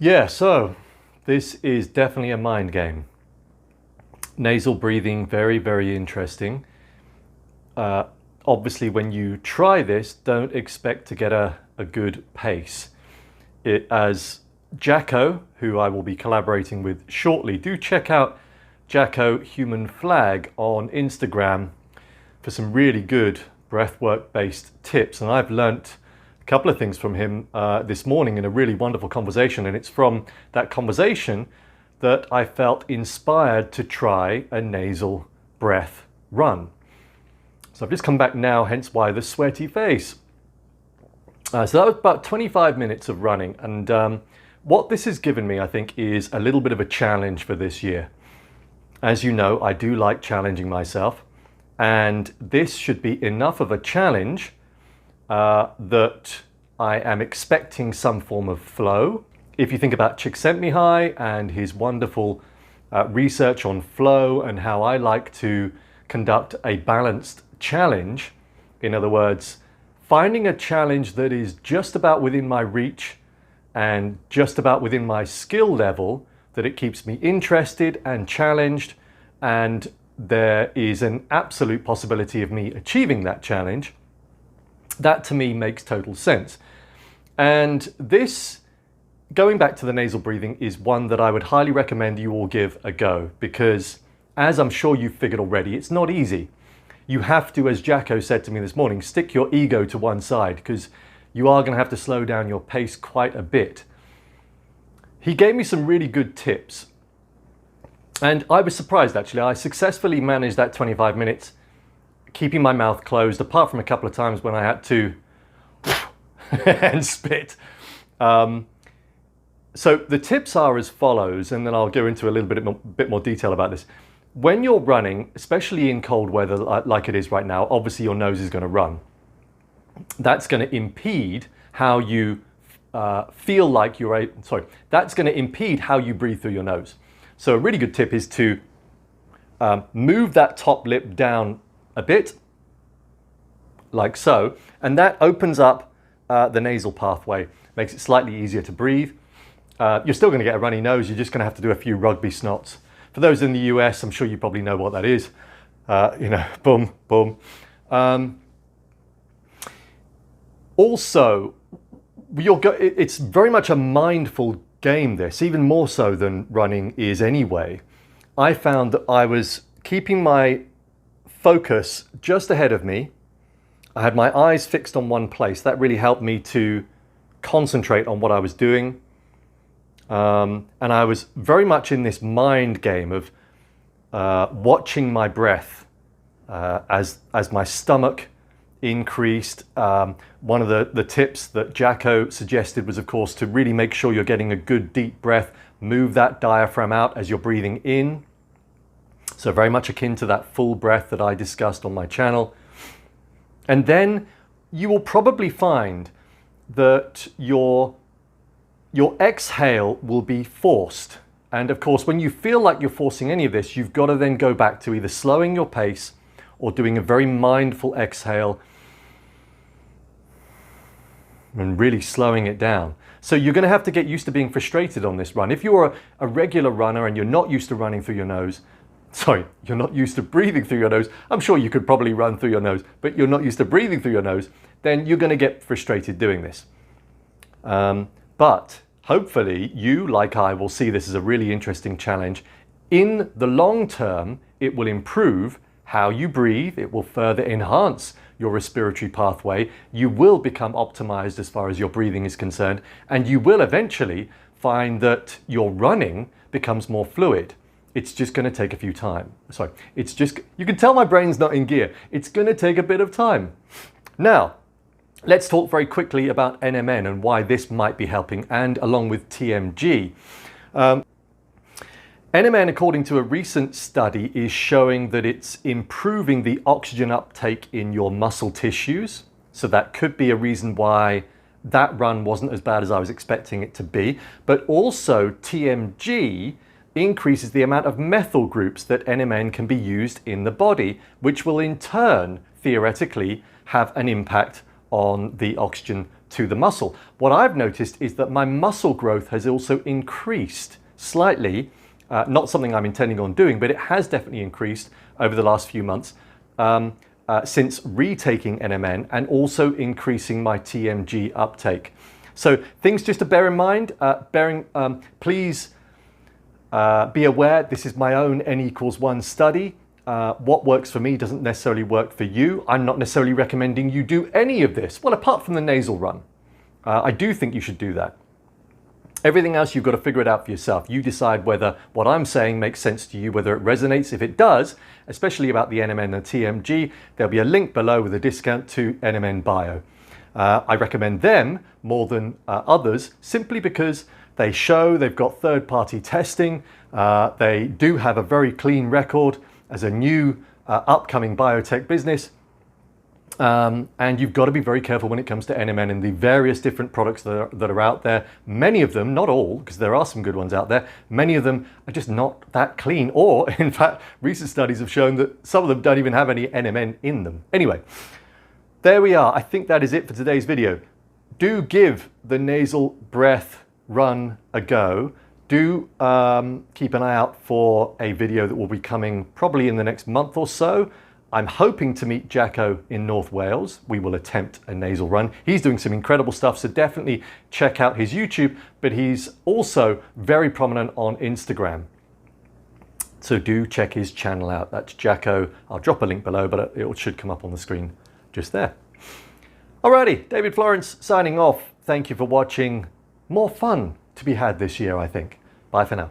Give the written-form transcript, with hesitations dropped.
Yeah, so this is definitely a mind game. Nasal breathing, very, very interesting. Obviously, when you try this, don't expect to get a good pace. As Jacko, who I will be collaborating with shortly, do check out Jacko Human Flag on Instagram for some really good breathwork based tips. And I've learnt a couple of things from him this morning in a really wonderful conversation. And it's from that conversation that I felt inspired to try a nasal breath run. So I've just come back now, hence why the sweaty face. So that was about 25 minutes of running. And what this has given me, I think, is a little bit of a challenge for this year. As you know, I do like challenging myself. And this should be enough of a challenge that I am expecting some form of flow. If you think about Csikszentmihalyi and his wonderful research on flow and how I like to conduct a balanced challenge, in other words, finding a challenge that is just about within my reach and just about within my skill level, that it keeps me interested and challenged, and there is an absolute possibility of me achieving that challenge, that to me makes total sense. And this, going back to the nasal breathing, is one that I would highly recommend you all give a go, because as I'm sure you've figured already, it's not easy. You have to, as Jacko said to me this morning, stick your ego to one side, because you are going to have to slow down your pace quite a bit. He gave me some really good tips. And I was surprised, actually. I successfully managed that 25 minutes, keeping my mouth closed, apart from a couple of times when I had to and spit. So the tips are as follows, and then I'll go into a little bit more detail about this. When you're running, especially in cold weather like it is right now, obviously your nose is going to run. That's going to impede how you feel like you're that's going to impede how you breathe through your nose. So a really good tip is to move that top lip down a bit, like so, and that opens up the nasal pathway, makes it slightly easier to breathe. You're still going to get a runny nose, you're just going to have to do a few rugby snots. For those in the US, I'm sure you probably know what that is. Boom, boom. Also, it's very much a mindful game, this, even more so than running is anyway. I found that I was keeping my focus just ahead of me. I had my eyes fixed on one place. That really helped me to concentrate on what I was doing. And I was very much in this mind game of watching my breath as my stomach increased. One of the tips that Jacko suggested was, of course, to really make sure you're getting a good deep breath. Move that diaphragm out as you're breathing in. So very much akin to that full breath that I discussed on my channel. And then you will probably find that your exhale will be forced. And of course, when you feel like you're forcing any of this, you've got to then go back to either slowing your pace or doing a very mindful exhale and really slowing it down. So you're going to have to get used to being frustrated on this run. If you're a regular runner and you're not used to running through your nose, you're not used to breathing through your nose, I'm sure you could probably run through your nose, but you're not used to breathing through your nose, then you're going to get frustrated doing this. But hopefully you, like I, will see this as a really interesting challenge. In the long term, it will improve how you breathe. It will further enhance your respiratory pathway. You will become optimized as far as your breathing is concerned, and you will eventually find that your running becomes more fluid. It's just going to take a few time. You can tell my brain's not in gear. It's going to take a bit of time. Now, let's talk very quickly about NMN and why this might be helping, and along with TMG. NMN, according to a recent study, is showing that it's improving the oxygen uptake in your muscle tissues. So that could be a reason why that run wasn't as bad as I was expecting it to be. But also TMG increases the amount of methyl groups that NMN can be used in the body, which will in turn, theoretically, have an impact on the oxygen to the muscle. What I've noticed is that my muscle growth has also increased slightly, not something I'm intending on doing, but it has definitely increased over the last few months since retaking NMN and also increasing my TMG uptake. So things just to bear in mind, please be aware this is my own N=1 study. What works for me doesn't necessarily work for you. I'm not necessarily recommending you do any of this. Well, apart from the nasal run. I do think you should do that. Everything else, you've got to figure it out for yourself. You decide whether what I'm saying makes sense to you, whether it resonates. If it does, especially about the NMN and TMG, there'll be a link below with a discount to NMN Bio. I recommend them more than others simply because they show they've got third-party testing. They do have a very clean record as a new upcoming biotech business. And you've got to be very careful when it comes to NMN and the various different products that are out there. Many of them, not all, because there are some good ones out there, many of them are just not that clean. Or, in fact, recent studies have shown that some of them don't even have any NMN in them. Anyway, there we are. I think that is it for today's video. Do give the nasal breath run a go. Do keep an eye out for a video that will be coming probably in the next month or so. I'm hoping to meet Jacko in North Wales. We will attempt a nasal run. He's doing some incredible stuff, so definitely check out his YouTube, but he's also very prominent on Instagram. So do check his channel out. That's Jacko. I'll drop a link below, but it should come up on the screen just there. Alrighty, David Florence signing off. Thank you for watching. More fun to be had this year, I think. Bye for now.